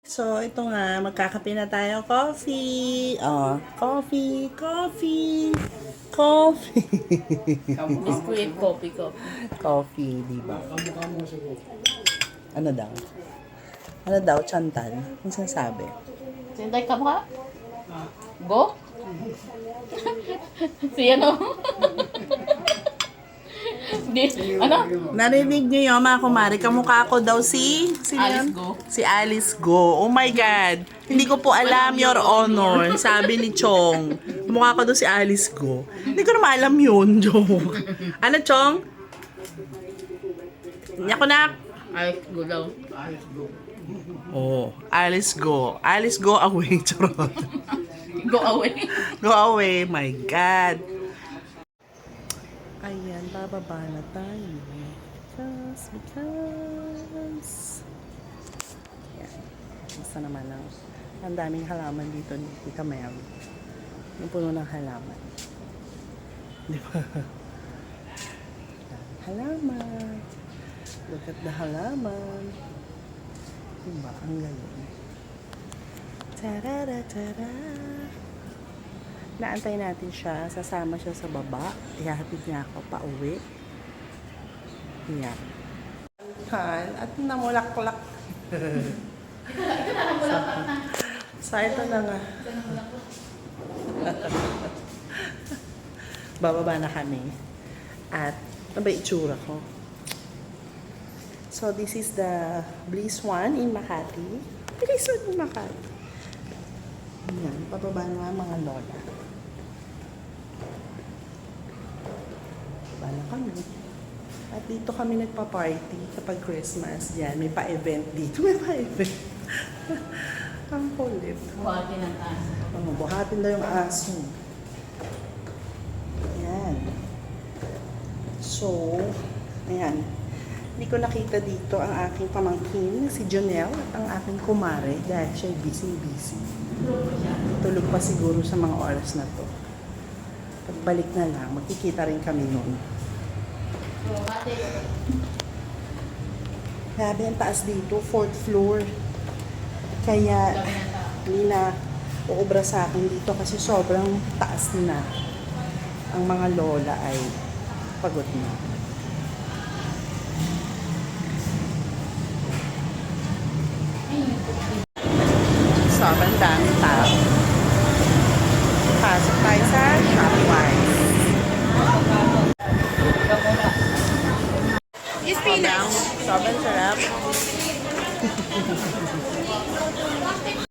So, ito nga, magkakape na tayo. Coffee! Oh, coffee, coffee, coffee. Biscuit, coffee. Coffee, di ba? Ano daw? Ano daw, Chantal? Ano sinasabi? Sintay ka ba? Go? Si ano? Ano? Narinig niyo yun, mga kumari. Kamukha ko daw si... Sino Alice yun? Go. Si Alice Go. Oh my God. Hindi ko po alam, Your Honor. Sabi ni Chong. Kamukha ko daw si Alice Go. Hindi ko naman alam yun, joke. Ano, Chong? Niya ko na. Ay, go daw. Oh, Alice Go. Alice Go away, charot. Go away. Go away, my God. Ayan, bababa na tayo. Because... Ayan. Basta naman ang daming halaman dito ni Tita Mel. Yung puno ng halaman. Di ba? Halaman. Look at the halaman. Diba? Ang galing. Tarara-tara. Naantay natin siya. Sasama siya sa baba. Ihahatid niya ako pa uwi. Yan. At namulaklak. So, ito na nga. Bababa na kami. At ano ba itsura ko? So, this is the Bliss One in Makati. Bliss One in Makati. Yan. Bababa na nga mga lola. Bababa na kami. At dito kami nagpa-party kapag Christmas. Yan, may pa-event dito. May pa-event. Ang kulit. Buhatin ang aso. Buhatin daw yung aso. Ayan. So, ayan. Hindi ko nakita dito ang aking pamangkin, si Jonelle, at ang aking kumare dahil siya'y busy-busy. Tulog pa siguro sa mga oras na to. Pagbalik na lang, magkikita rin kami noon. Grabe ang taas dito, 4th floor. Kaya hindi na uubra sa akin dito kasi sobrang taas na. Ang mga lola ay pagod na. Sobrang daming tao. Pasok tayo sa Shopee.